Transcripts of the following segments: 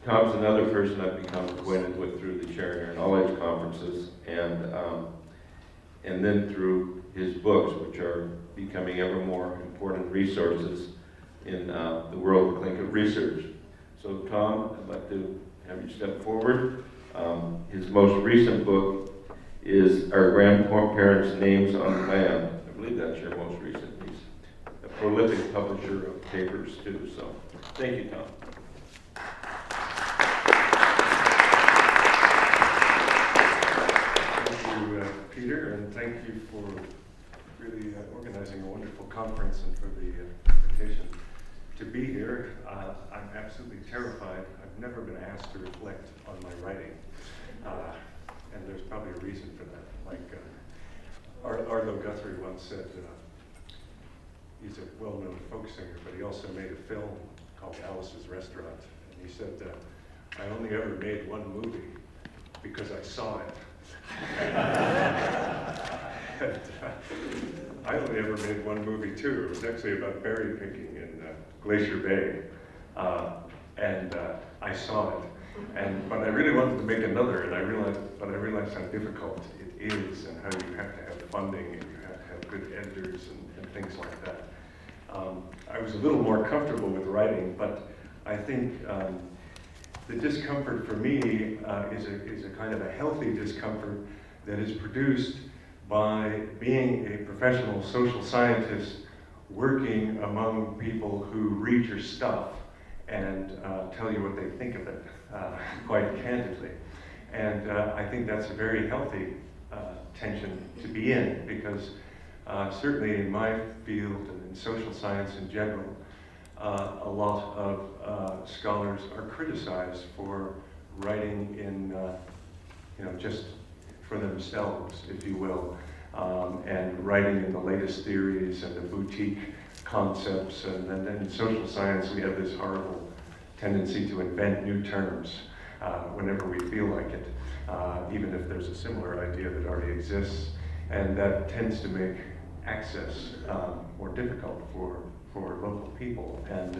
Tom's another person I've become acquainted with through the Sharing Our Knowledge conferences, and then through his books, which are becoming ever more important resources in the world of clinical research. So Tom, I'd like to have you step forward. His most recent book is Our Grandparents' Names on the Land. I believe that's your most recent. He's a prolific publisher of papers too, so thank you, Tom. Thank you, Peter, and thank you for really organizing a wonderful conference and for the invitation to be here. I'm absolutely terrified. I've never been asked to reflect on my writing, and there's probably a reason for that. Like Arlo Guthrie once said, he's a well-known folk singer, but he also made a film called Alice's Restaurant, and he said, I only ever made one movie because I saw it. And, I only ever made one movie too. It was actually about berry picking in Glacier Bay, and I saw it. But I really wanted to make another, and I realized how difficult it is, and how you have to have funding, and you have to have good editors and things like that. I was a little more comfortable with writing, but I think the discomfort for me is a kind of a healthy discomfort that is produced by being a professional social scientist working among people who read your stuff and tell you what they think of it quite candidly. And I think that's a very healthy tension to be in, because certainly in my field and in social science in general, a lot of scholars are criticized for writing in, just for themselves, if you will, and writing in the latest theories and the boutique concepts. And then in social science, we have this horrible tendency to invent new terms whenever we feel like it, even if there's a similar idea that already exists. And that tends to make access more difficult for local people. And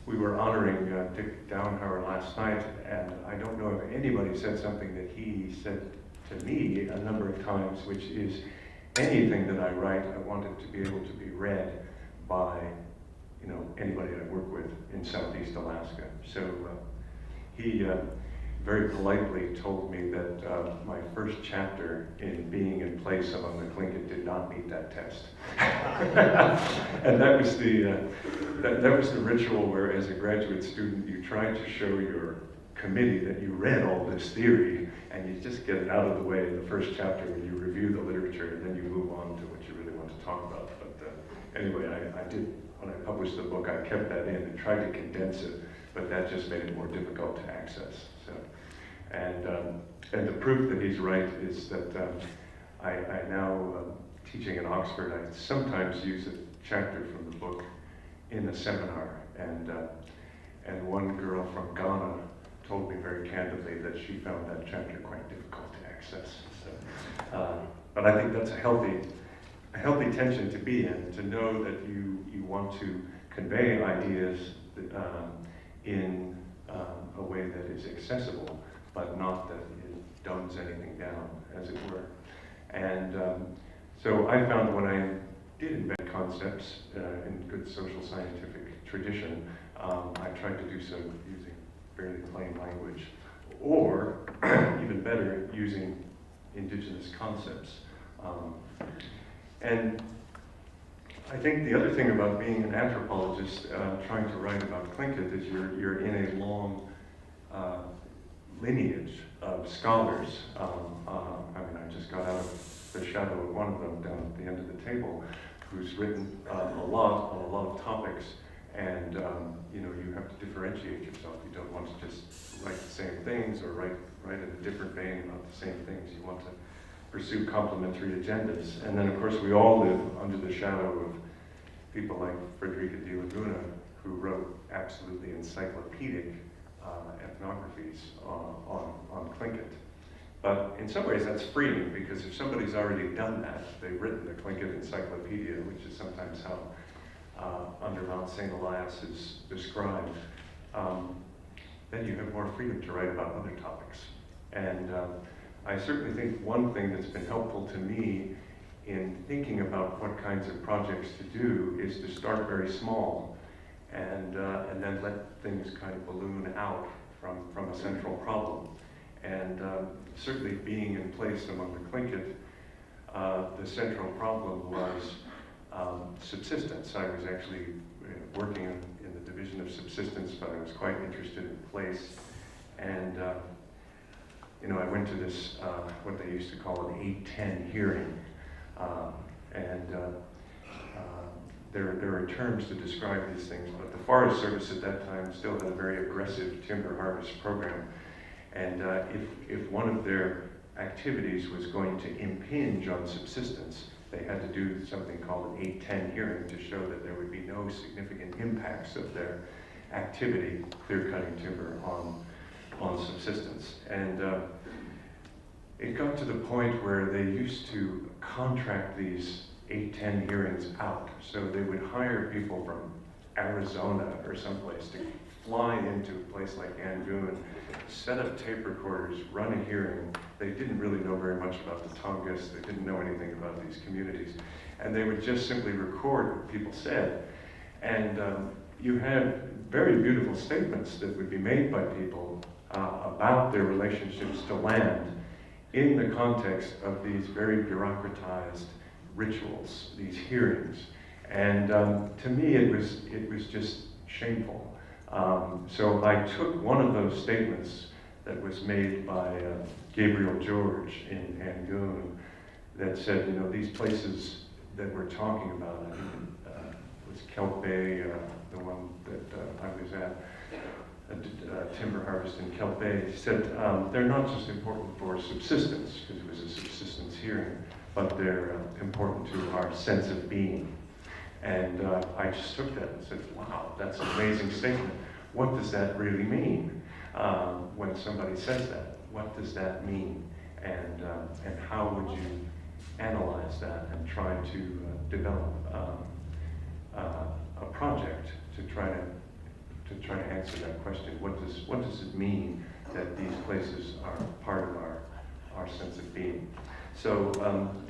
we were honoring Dick Downhauer last night, and I don't know if anybody said something that he said to me a number of times, which is, anything that I write, I want it to be able to be read by anybody I work with in Southeast Alaska. So he very politely told me that my first chapter in Being in Place Among the Tlingit did not meet that test. And that was the ritual where, as a graduate student, you try to show your committee that you read all this theory, and you just get it out of the way in the first chapter when you review the literature, and then you move on to what you really want to talk about. But anyway, I did, when I published the book, I kept that in and tried to condense it, but that just made it more difficult to access. So, and the proof that he's right is that I now, teaching in Oxford, I sometimes use a chapter from the book in a seminar, and one girl from Ghana told me very candidly that she found that chapter quite difficult to access. So, but I think that's a healthy tension to be in, to know that you want to convey ideas in a way that is accessible, but not that it dumbs anything down, as it were. And so I found when I did invent concepts in good social scientific tradition, I tried to do so using fairly plain language, or even better, using indigenous concepts. And I think the other thing about being an anthropologist, trying to write about Tlingit, is you're in a long lineage of scholars. I just got out of the shadow of one of them down at the end of the table, who's written a lot on a lot of topics, and you have to differentiate yourself. You don't want to just write the same things or write in a different vein about the same things. You want to pursue complementary agendas. And then, of course, we all live under the shadow of people like Frederica de Laguna, who wrote absolutely encyclopedic ethnographies on Tlingit. But in some ways that's freeing, because if somebody's already done that, they've written the Tlingit Encyclopedia, which is sometimes how under Mount St. Elias is described. then you have more freedom to write about other topics. And I certainly think one thing that's been helpful to me in thinking about what kinds of projects to do is to start very small and then let things kind of balloon out from a central problem. And certainly being in place among the Tlingit, the central problem was subsistence. I was actually working in the division of subsistence, but I was quite interested in place. And I went to this, what they used to call an 810 hearing. There are terms to describe these things, but the Forest Service at that time still had a very aggressive timber harvest program. And if one of their activities was going to impinge on subsistence, they had to do something called an 810 hearing to show that there would be no significant impacts of their activity, clear-cutting timber, on subsistence. And it got to the point where they used to contract these 810 hearings out. So they would hire people from Arizona or someplace to fly into a place like Angoon, set up tape recorders, run a hearing. They didn't really know very much about the Tongass. They didn't know anything about these communities. And they would just simply record what people said. And you had very beautiful statements that would be made by people about their relationships to land in the context of these very bureaucratized rituals, these hearings. And to me, it was just shameful. So I took one of those statements that was made by Gabriel George in Angoon that said, these places that we're talking about, I think it was Kelp Bay, the one that I was at, timber harvest in Kelp Bay, said they're not just important for subsistence, because it was a subsistence hearing, but they're important to our sense of being. And I just took that and said, wow, that's an amazing statement. What does that really mean when somebody says that? What does that mean? And how would you analyze that and try to develop a project to try to answer that question? What does it mean that these places are part of our sense of being? So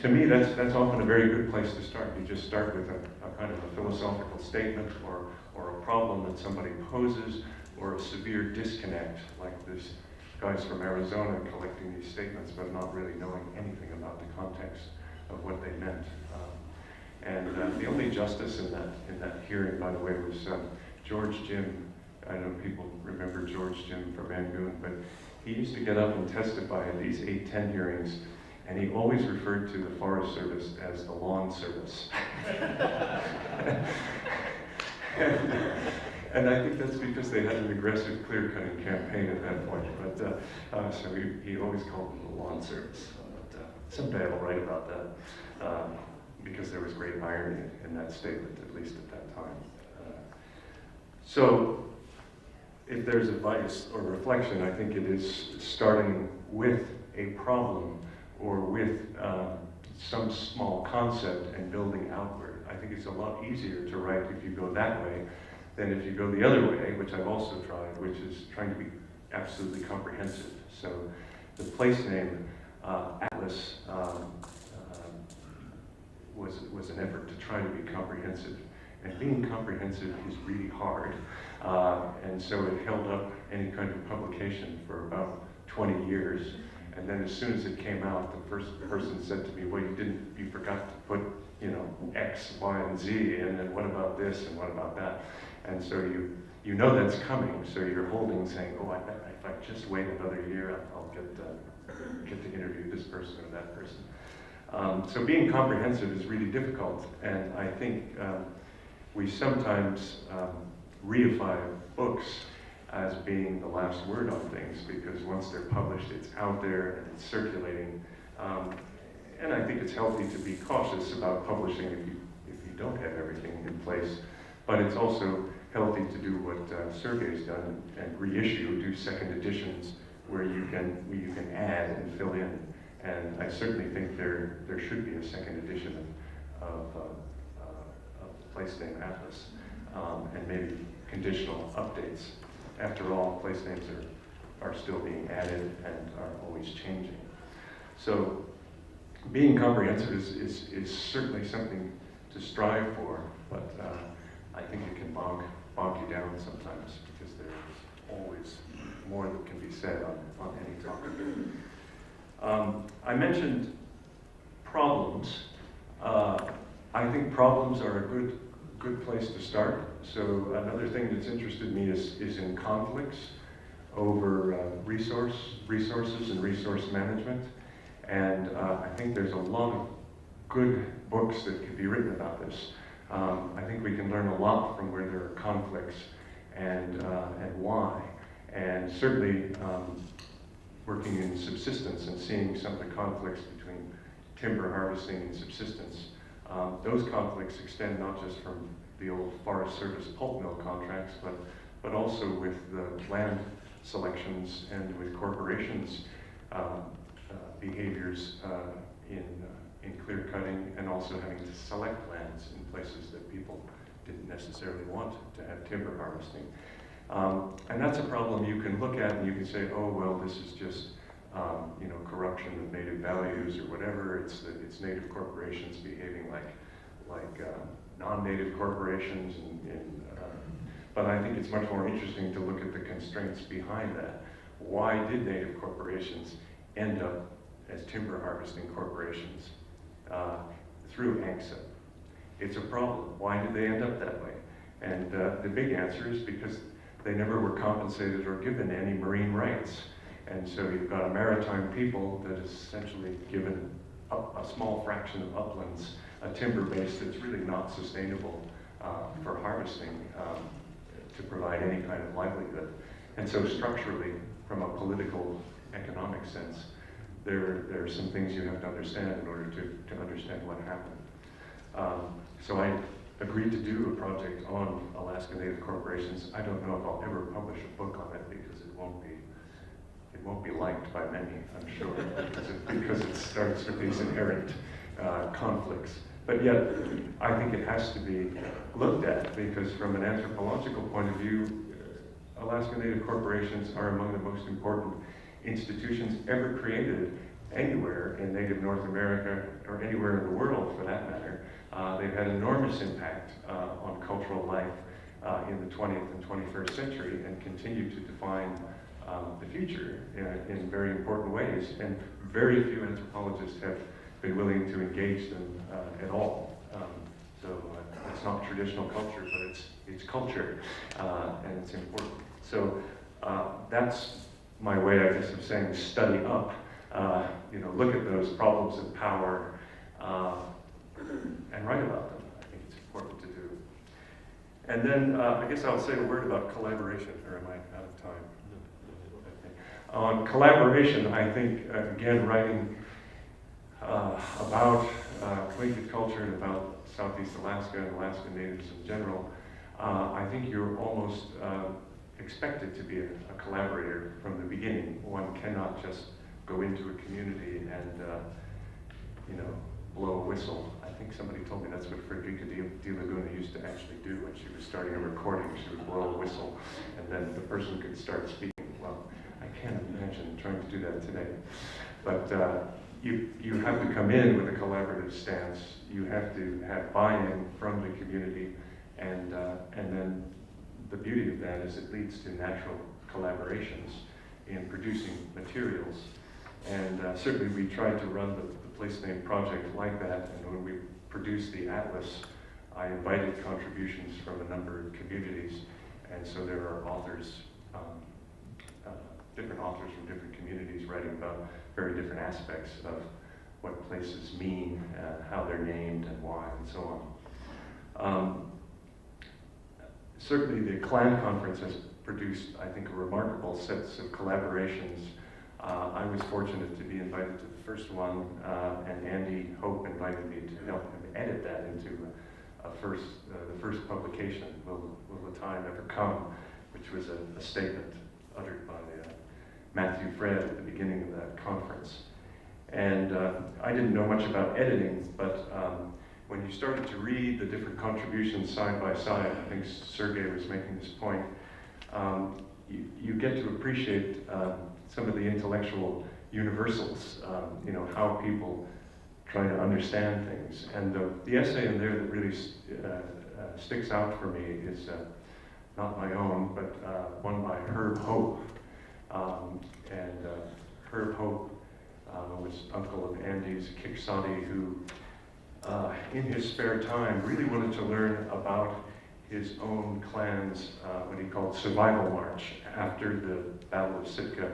to me, that's often a very good place to start. You just start with a kind of a philosophical statement or a problem that somebody poses, or a severe disconnect, like this guys from Arizona collecting these statements but not really knowing anything about the context of what they meant. The only justice in that hearing, by the way, was George Jim. I know people remember George Jim from Angoon, but he used to get up and testify at these 810 hearings, and he always referred to the Forest Service as the Lawn Service. And I think that's because they had an aggressive clear-cutting campaign at that point. But so he always called it the Lawn Service. But someday I'll write about that because there was great irony in that statement, at least at that time. So if there's advice or reflection, I think it is starting with a problem or with some small concept and building outward. I think it's a lot easier to write if you go that way than if you go the other way, which I've also tried, which is trying to be absolutely comprehensive. So the place name, Atlas, was an effort to try to be comprehensive. And being comprehensive is really hard. And so it held up any kind of publication for about 20 years. And then as soon as it came out, the first person said to me, well, you forgot to put, X, Y, and Z, and then what about this, and what about that? And so you know that's coming, so you're holding, saying, oh, I bet if I just wait another year, I'll get to interview this person or that person. So being comprehensive is really difficult, and I think we sometimes reify books as being the last word on things, because once they're published, it's out there and it's circulating. And I think it's healthy to be cautious about publishing if you don't have everything in place. But it's also healthy to do what Sergey's done and reissue, do second editions where you can add and fill in. And I certainly think there should be a second edition of the place name Atlas, and maybe conditional updates. After all, place names are still being added and are always changing. So being comprehensive is certainly something to strive for, but I think it can bog you down sometimes because there's always more that can be said on any topic. I mentioned problems. I think problems are a good place to start. So another thing that's interested me is in conflicts over resources and resource management. And I think there's a lot of good books that could be written about this. I think we can learn a lot from where there are conflicts and why. And certainly working in subsistence and seeing some of the conflicts between timber harvesting and subsistence. Those conflicts extend not just from the old Forest Service pulp mill contracts, but also with the land selections and with corporations' behaviors in clear cutting, and also having to select lands in places that people didn't necessarily want to have timber harvesting. And that's a problem you can look at and you can say, oh, well, this is just corruption of native values or whatever. It's native corporations behaving like non-native corporations. But I think it's much more interesting to look at the constraints behind that. Why did native corporations end up as timber harvesting corporations through ANCSA? It's a problem. Why did they end up that way? And the big answer is because they never were compensated or given any marine rights. And so you've got a maritime people that is essentially given a small fraction of uplands, a timber base that's really not sustainable for harvesting to provide any kind of livelihood. And so structurally, from a political, economic sense, there are some things you have to understand in order to understand what happened. So I agreed to do a project on Alaska Native corporations. I don't know if I'll ever publish a book on it because it won't be liked by many, I'm sure, because it starts with these inherent conflicts. But yet, I think it has to be looked at because from an anthropological point of view, Alaska Native corporations are among the most important institutions ever created anywhere in Native North America or anywhere in the world for that matter. They've had enormous impact on cultural life in the 20th and 21st century and continue to define the future in very important ways. And very few anthropologists have been willing to engage them at all. So it's not traditional culture, but it's culture, and it's important. So that's my way, I guess, of saying study up. Look at those problems of power and write about them. I think it's important to do. And then I guess I'll say a word about collaboration, or am I out of time? On collaboration, I think, again, writing about Tlingit culture and about Southeast Alaska and Alaska Natives in general, I think you're almost expected to be a collaborator from the beginning. One cannot just go into a community and, blow a whistle. I think somebody told me that's what Frederica de Laguna used to actually do when she was starting a recording. She would blow a whistle, and then the person could start speaking. Well, I can't imagine trying to do that today. But you have to come in with a collaborative stance. You have to have buy-in from the community, and then the beauty of that is it leads to natural collaborations in producing materials. And certainly we tried to run the place name project like that, and when we produced the atlas, I invited contributions from a number of communities, and so there are authors, different authors from different communities writing about very different aspects of what places mean, how they're named, and why, and so on. Certainly the Clan Conference has produced, I think, a remarkable sets of collaborations. I was fortunate to be invited to the first one, and Andy Hope invited me to help him edit that into the first publication, Will the Time Ever Come, which was a statement uttered by Matthew Fred at the beginning of that conference. And I didn't know much about editing, but when you started to read the different contributions side by side, I think Sergey was making this point, you get to appreciate some of the intellectual universals, how people try to understand things. And the essay in there that really sticks out for me is not my own, but one by Herb Hope. Herb Hope was uncle of Andy's Kicksadi, who in his spare time really wanted to learn about his own clan's, what he called survival march after the Battle of Sitka,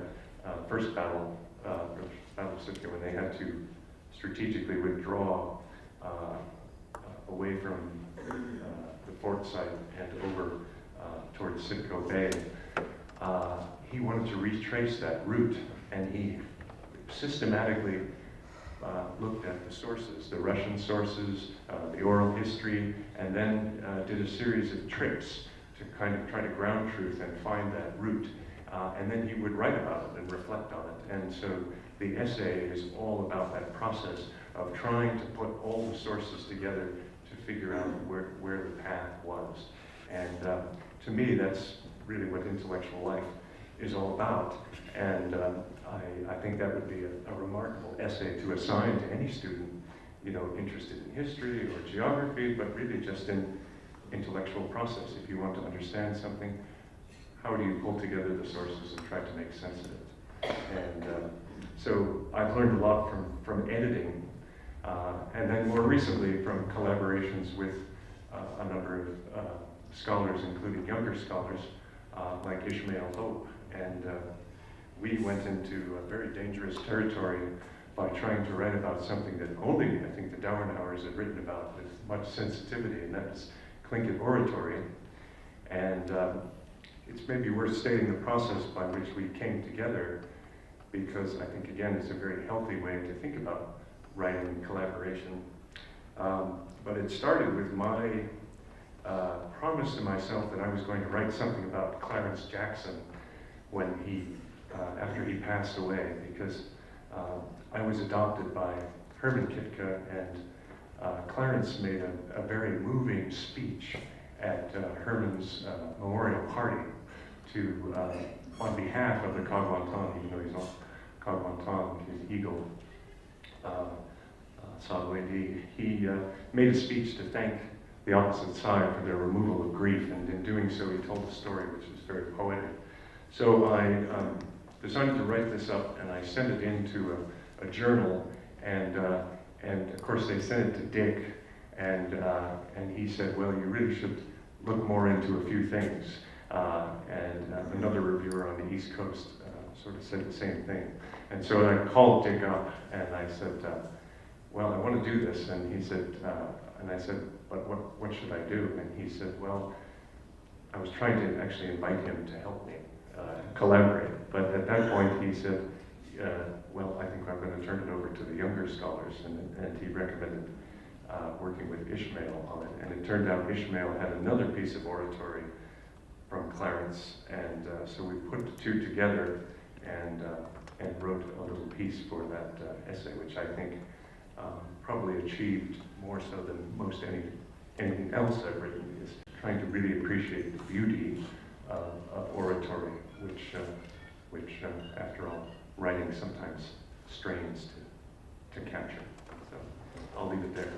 first Battle of Sitka, when they had to strategically withdraw away from the fort site and over towards Sitka Bay. He wanted to retrace that route, and he systematically looked at the sources, the Russian sources, the oral history, and then did a series of trips to kind of try to ground truth and find that route. And then he would write about it and reflect on it. And so the essay is all about that process of trying to put all the sources together to figure out where the path was. And to me, that's really what intellectual life is all about. And I think that would be a remarkable essay to assign to any student, interested in history or geography, but really just in intellectual process. If you want to understand something, how do you pull together the sources and try to make sense of it? And so I've learned a lot from editing, and then more recently from collaborations with a number of scholars, including younger scholars, like Ishmael Hope. And we went into a very dangerous territory by trying to write about something that only, I think, the Dauernhauers had written about with much sensitivity, and that's Tlingit oratory. And it's maybe worth stating the process by which we came together, because I think, again, it's a very healthy way to think about writing and collaboration. But it started with my promise to myself that I was going to write something about Clarence Jackson when after he passed away, because I was adopted by Herman Kitka, and Clarence made a very moving speech at Herman's memorial party on behalf of the Kagwantan, even though he's not Kagwantan, he's Eagle Salwedi. He made a speech to thank the opposite side for their removal of grief, and in doing so he told a story which was very poetic. So I decided to write this up, and I sent it into a journal, and of course they sent it to Dick, and he said, well, you really should look more into a few things. And another reviewer on the East Coast sort of said the same thing. And so I called Dick up, and I said, well, I want to do this. And he said, and I said, but what should I do? And he said, well, I was trying to actually invite him to help me collaborate. But at that point he said, well, I think I'm going to turn it over to the younger scholars. And he recommended working with Ishmael on it. And it turned out Ishmael had another piece of oratory from Clarence. And so we put the two together and wrote a little piece for that essay, which I think probably achieved more so than most anything else I've written, is trying to really appreciate the beauty of oratory, which after all, writing sometimes strains to capture. So I'll leave it there.